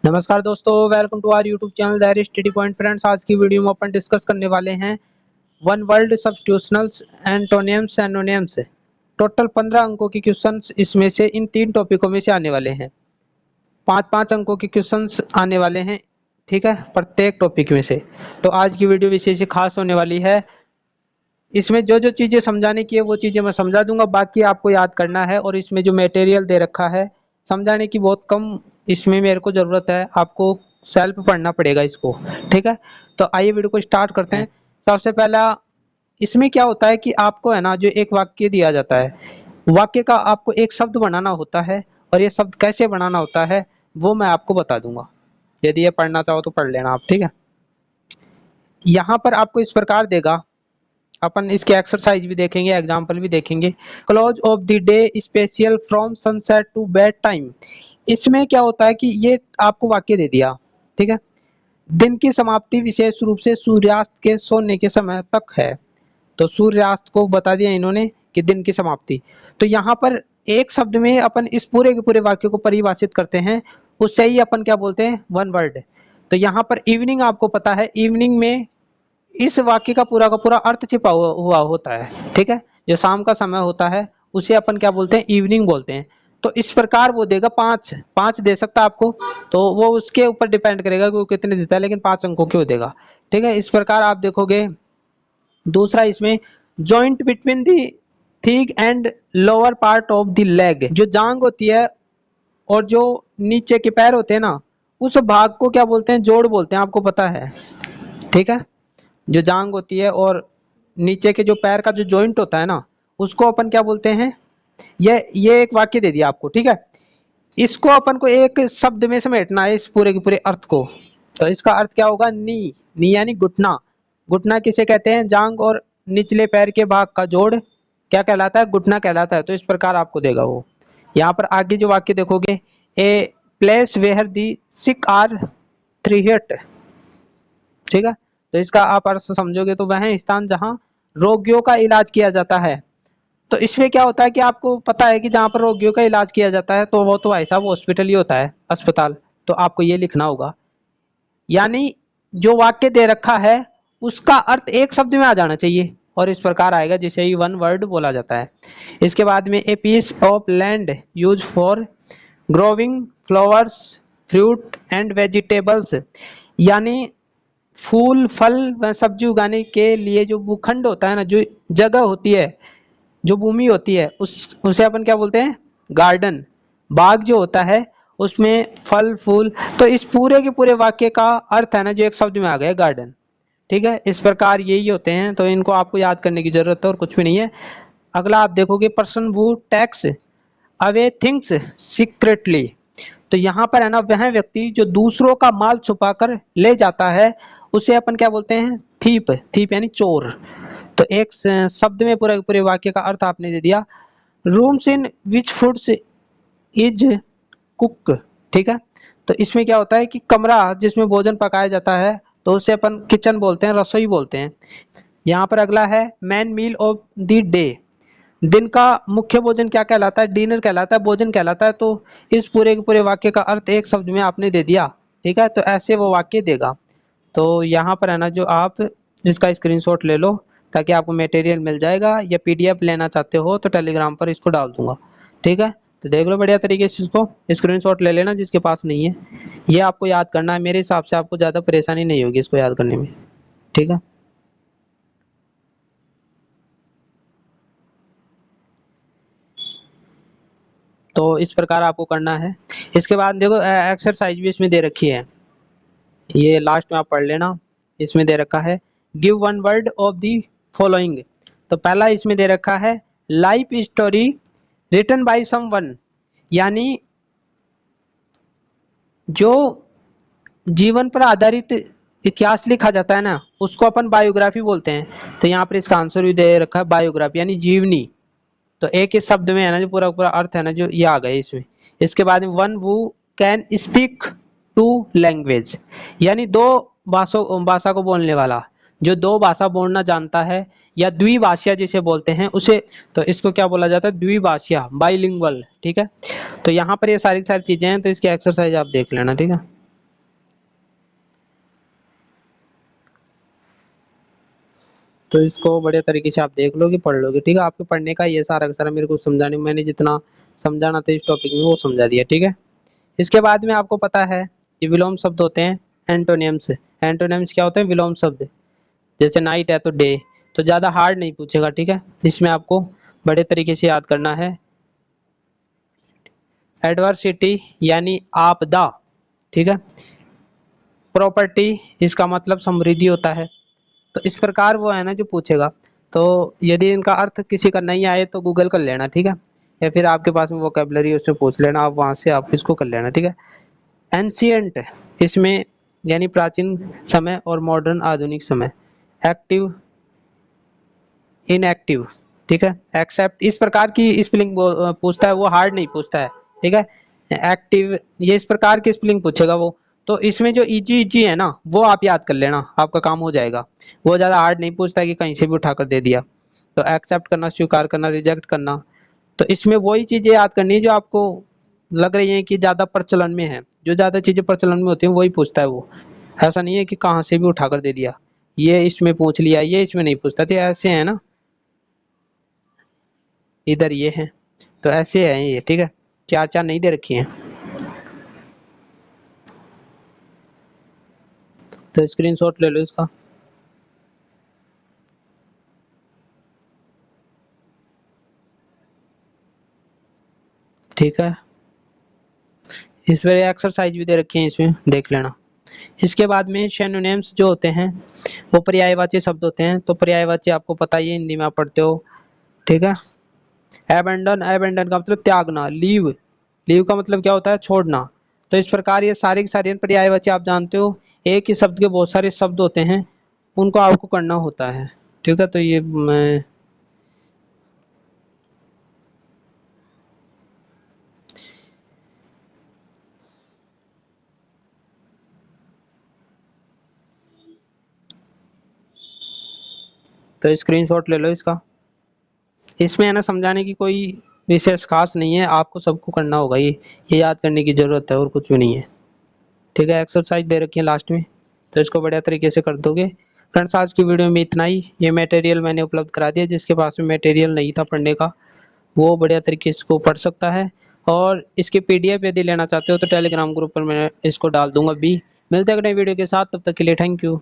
नमस्कार दोस्तों, welcome to our YouTube channel that is study point. Friends, आज की वीडियो में अपन डिस्कस करने वाले हैं one world substitutionals, antonyms, anonyms. Total 15 अंकों के क्वेश्चंस इसमें से इन तीन टॉपिकों में से आने वाले हैं। पाँच पाँच अंकों के क्वेश्चंस आने वाले हैं, ठीक है, प्रत्येक टॉपिक में से। तो आज की वीडियो विशेष खास होने वाली है। इसमें जो जो चीज़ें समझाने की है वो चीज़ें मैं समझा दूंगा, बाकी आपको याद करना है। और इसमें जो मटेरियल दे रखा है समझाने की बहुत कम इसमें मेरे को ज़रूरत है, आपको सेल्फ पढ़ना पड़ेगा इसको, ठीक है। तो आइए वीडियो को स्टार्ट करते हैं। सबसे पहला इसमें क्या होता है कि आपको है ना, जो एक वाक्य दिया जाता है, वाक्य का आपको एक शब्द बनाना होता है, और ये शब्द कैसे बनाना होता है वो मैं आपको बता दूंगा। यदि ये पढ़ना चाहो तो पढ़ लेना आप, ठीक है। यहाँ पर आपको इस प्रकार देगा, अपन इसके एक्सरसाइज भी देखेंगे, एग्जाम्पल भी देखेंगे। Close of the day special from sunset to bed time. इसमें क्या होता है कि ये आपको वाक्य दे दिया, ठीक है। दिन की समाप्ति विशेष रूप से सूर्यास्त के सोने के समय तक है। तो सूर्यास्त को बता दिया इन्होंने कि दिन की समाप्ति। तो यहाँ पर एक शब्द में अपन इस पूरे के पूरे वाक्य को परिभाषित करते हैं, उससे ही अपन क्या बोलते हैं, वन वर्ड। तो यहाँ पर इवनिंग आपको पता है, इवनिंग में इस वाक्य का पूरा अर्थ छिपा हुआ होता है, ठीक है। जो शाम का समय होता है उसे अपन क्या बोलते हैं, इवनिंग बोलते हैं। तो इस प्रकार वो देगा, पाँच दे सकता है आपको, तो वो उसके ऊपर डिपेंड करेगा कि वो कितने देता है, लेकिन 5 अंकों क्यों देगा, ठीक है। इस प्रकार आप देखोगे। दूसरा इसमें जॉइंट बिटवीन दी थिग and lower part of the leg. जो जांग होती है और जो नीचे के पैर होते हैं ना, उस भाग को क्या बोलते हैं, जोड़ बोलते हैं, आपको पता है, ठीक है। जो जांग होती है और नीचे के जो पैर का जो जॉइंट होता है ना, उसको अपन क्या बोलते हैं। ये एक वाक्य दे दिया आपको, ठीक है। इसको अपन को एक शब्द में समेटना है, इस पूरे के पूरे अर्थ को। तो इसका अर्थ क्या होगा, नी। नी यानी घुटना। घुटना किसे कहते हैं, जांग और निचले पैर के भाग का जोड़ क्या कहलाता है, घुटना कहलाता है। तो इस प्रकार आपको देगा वो। यहाँ पर आगे जो वाक्य देखोगे, a place where the sick are treat, ठीक है। तो इसका आप अर्थ समझोगे तो वह स्थान जहां रोगियों का इलाज किया जाता है। तो इसमें क्या होता है कि आपको पता है कि जहां पर रोगियों का इलाज किया जाता है तो वो तो ऐसा वो हॉस्पिटल ही होता है, अस्पताल। तो आपको ये लिखना होगा, यानी जो वाक्य दे रखा है उसका अर्थ एक शब्द में आ जाना चाहिए, और इस प्रकार आएगा जिसे ही वन वर्ड बोला जाता है। इसके बाद में a piece of land use for growing flowers fruit and vegetables, यानी फूल फल व सब्जी उगाने के लिए जो भूखंड होता है ना, जो जगह होती है, जो भूमि होती है, उसे अपन क्या बोलते हैं, गार्डन। बाग जो होता है उसमें फल फूल। तो इस पूरे के पूरे वाक्य का अर्थ है ना, जो एक शब्द में आ गया, गार्डन, ठीक है। इस प्रकार यही होते हैं, तो इनको आपको याद करने की जरूरत है और कुछ भी नहीं है। अगला आप देखोगे, पर्सन वू टैक्स अवे थिंग्स सीक्रेटली। तो यहाँ पर है ना, वह व्यक्ति जो दूसरों का माल छुपाकर ले जाता है उसे अपन क्या बोलते हैं, थीप। थीप यानी चोर। तो एक शब्द में पूरे पूरे वाक्य का अर्थ आपने दे दिया। Rooms in which foods is cook, ठीक है। तो इसमें क्या होता है कि कमरा जिसमें भोजन पकाया जाता है, तो उसे अपन किचन बोलते हैं, रसोई बोलते हैं। यहाँ पर अगला है main meal of the day. दिन का मुख्य भोजन क्या कहलाता है, डिनर कहलाता है, भोजन कहलाता है। तो इस पूरे के पूरे वाक्य का अर्थ एक शब्द में आपने दे दिया, ठीक है। तो ऐसे वो वाक्य देगा। तो यहाँ पर है ना, जो आप इसका स्क्रीनशॉट ले लो ताकि आपको मटेरियल मिल जाएगा, या पीडीएफ लेना चाहते हो तो टेलीग्राम पर इसको डाल दूंगा, ठीक है। तो देख लो बढ़िया तरीके से, इसको स्क्रीनशॉट ले लेना जिसके पास नहीं है। ये आपको याद करना है, मेरे हिसाब से आपको ज़्यादा परेशानी नहीं होगी इसको याद करने में, ठीक है। तो इस प्रकार आपको करना है। इसके बाद देखो एक्सरसाइज भी इसमें दे रखी है, ये लास्ट में आप पढ़ लेना। इसमें दे रखा है give one word of the following. तो पहला इसमें दे रखा है life story written by someone, यानी जो जीवन पर आधारित इतिहास लिखा जाता है ना, उसको अपन बायोग्राफी बोलते हैं। तो यहाँ पर इसका आंसर भी दे रखा है बायोग्राफी यानी जीवनी। तो एक ही शब्द में है ना, जो पूरा पूरा अर्थ है ना, जो ये आ गया इसमें। इसके बाद में one who can speak two language, यानी दो भाषा को बोलने वाला, जो दो भाषा बोलना जानता है, या द्विभाषिया जिसे बोलते हैं उसे। तो इसको क्या बोला जाता है, द्विभाषिया, बाइलिंगुअल, ठीक है। तो यहाँ पर ये सारी चीजें हैं, तो इसकी एक्सरसाइज आप देख लेना, ठीक है। तो इसको बढ़िया तरीके से आप देख लोगे, पढ़ लोगे, ठीक है। आपके पढ़ने का ये सारा का सारा मेरे को समझाने, मैंने जितना समझाना था इस टॉपिक में वो समझा दिया, ठीक है। इसके बाद में आपको पता है कि विलोम शब्द होते हैं एंटोनिम्स। एंटोनिम्स क्या होते हैं? विलोम शब्द। जैसे नाइट है तो डे। तो ज़्यादा हार्ड नहीं पूछेगा, ठीक है। इसमें आपको बड़े तरीके से याद करना है। एडवर्सिटी यानी आपदा, ठीक है। प्रॉपर्टी, इसका मतलब समृद्धि होता है। तो इस प्रकार वो है ना जो पूछेगा। तो यदि इनका अर्थ किसी का नहीं आए तो गूगल कर लेना, ठीक है। या फिर आपके पास में वोकैबुलरी उससे पूछ लेना, आप वहाँ से आप इसको कर लेना, ठीक है। एंशियंट, इसमें यानी प्राचीन समय, और मॉडर्न आधुनिक समय। एक्टिव, इनएक्टिव, ठीक है। एक्सेप्ट, इस प्रकार की स्पेलिंग पूछता है वो, हार्ड नहीं पूछता है, ठीक है। एक्टिव, ये इस प्रकार की स्पेलिंग पूछेगा वो। तो इसमें जो इजी इजी है ना वो आप याद कर लेना, आपका काम हो जाएगा। वो ज़्यादा हार्ड नहीं पूछता है कि कहीं से भी उठाकर दे दिया। तो एक्सेप्ट करना, स्वीकार करना, रिजेक्ट करना। तो इसमें वही चीज़ें याद करनी है जो आपको लग रही है कि ज़्यादा प्रचलन में है। जो ज़्यादा चीज़ें प्रचलन में होती हैं वही पूछता है वो। ऐसा नहीं है कि कहाँ से भी उठाकर दे दिया, ये इसमें पूछ लिया, ये इसमें नहीं पूछता। तो ऐसे है ना, इधर ये है, तो ऐसे है ये, ठीक है। चार चार नहीं दे रखी हैं। तो स्क्रीनशॉट ले लो इसका। ठीक है, इस पर एक्सरसाइज भी दे रखी है, इसमें देख लेना। इसके बाद में सिनोनिम्स जो होते हैं वो पर्यायवाची शब्द होते हैं। तो पर्यायवाची आपको पता ही है, हिंदी में आप पढ़ते हो, ठीक है। एबेंडन, एबेंडन का मतलब त्यागना। लीव, लीव का मतलब क्या होता है? छोड़ना। तो इस प्रकार ये सारे के सारे पर्यायवाची आप जानते हो। एक ही शब्द के बहुत सारे शब्द होते हैं, उनको आपको करना होता है, ठीक है। तो ये मैं तो स्क्रीनशॉट ले लो इसका। इसमें है ना समझाने की कोई विशेष खास नहीं है, आपको सबको करना होगा, ये याद करने की जरूरत है और कुछ भी नहीं है, ठीक है। एक्सरसाइज दे रखी है लास्ट में, तो इसको बढ़िया तरीके से कर दोगे। फ्रेंड्स, आज की वीडियो में इतना ही। ये मटेरियल मैंने उपलब्ध करा दिया, जिसके पास में मटेरियल नहीं था पढ़ने का वो बढ़िया तरीके से इसको पढ़ सकता है। और इसके पीडीएफ यदि लेना चाहते हो तो टेलीग्राम ग्रुप पर मैं इसको डाल दूंगा भी। मिलते हैं अगले वीडियो के साथ, तब तक के लिए थैंक यू।